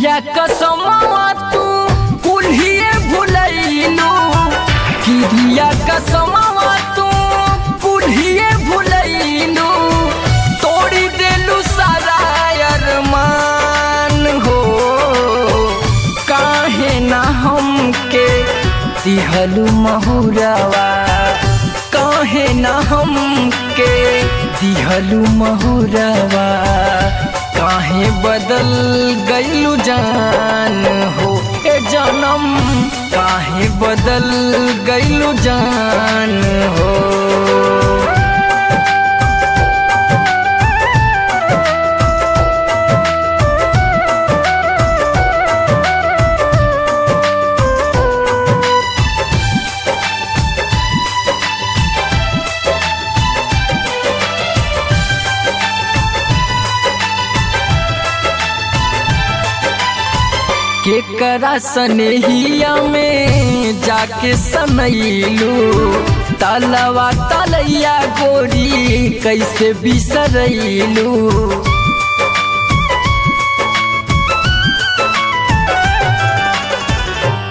क्रिया कसमवा तू कुल्हिए भुलैलू, क्रिया कसमवा तू कुल्हिए भुलैलू, तोड़ी देलू सारा अरमान हो। काहे ना हमके दिहलू महुरवा, काहे ना हमके दिहलू महुरवा, काहे बदल गइलू जान हो। ए जनम काहे बदल गइलू जान हो। केकरा सनेहिया में जाके सनैलू, तलवा तलैया गोरी कैसे बिसरैलू।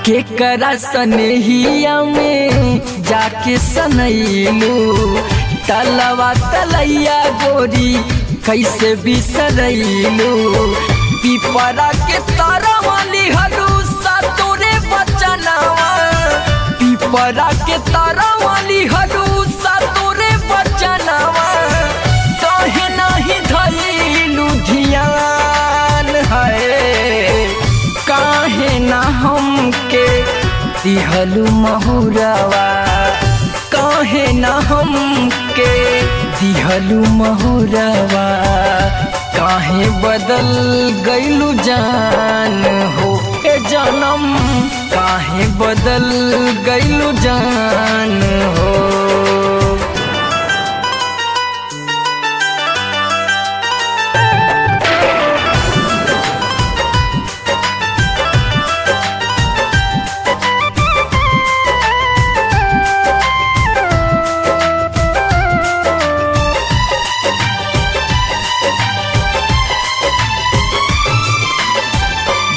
केकरा सनेहिया में जाके सनैलू, तलवा तलैया गोरी कैसे बिसरैलू। पिपरा के तरवा लिहलू सतोरे बचनवा, पिपरा के तरवा लिहलू सतोरे बचनवा, काहे नाही धइलू धियान है। काहे ना हमके दिहलू महुरवा, काहे ना हमके दिहलू महुरवा, काहे बदल गइलू जान हो। ए जनम काहे बदल गइलू जान हो।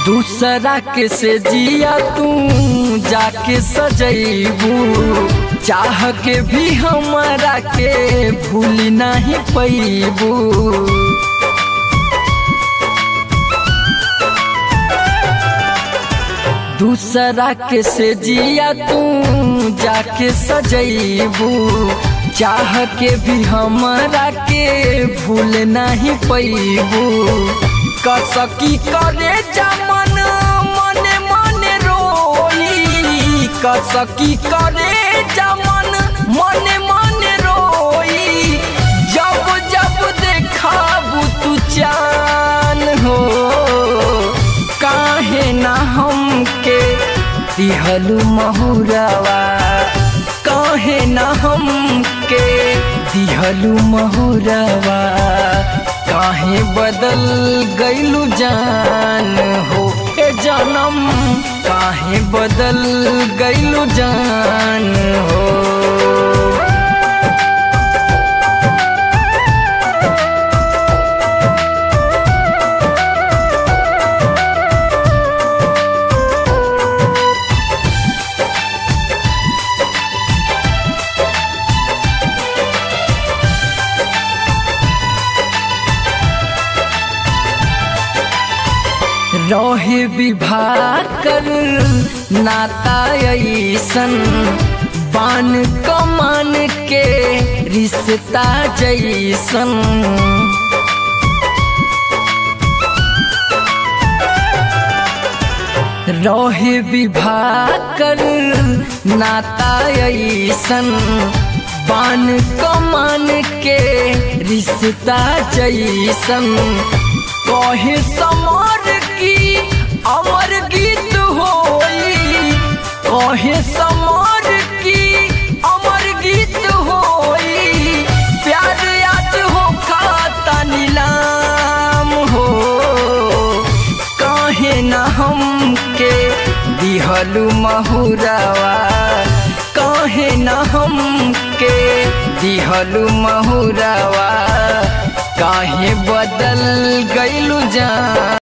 दूसरा के से जिया तू जाके सजैबू, चाह के भी हमारा के भूल नहीं पैबू। दूसरा के से जिया तू जाके सजैबू, चाह के भी हमारा के भूल नहीं पैबू। कसकी करे जमन मने मने रोई, कसकी करे जमन मने मने रोई, जब जब देखाबू तू चान हो। काहे ना हमके दिहलू महुरवा, काहे ना हमके दिहलू महुरवा, काहे बदल गइलू जान हो। ए जनम काहे बदल गइलू जान हो। रहे विवाह कर नाता ऐसन, बान कमान के रिश्ता जैसन। रहे विवाह कर नाता ऐसन, बान कमान के रिश्ता जैसन। कहे समर की अमर गीत होई, कहे समर की अमर गीत होई, प्यार आज हो खाता नीलाम हो। काहे ना हमके दिहलू महुरवा, काहे ना हमके दिहलू महुरवा, काहे बदल गइलू जान।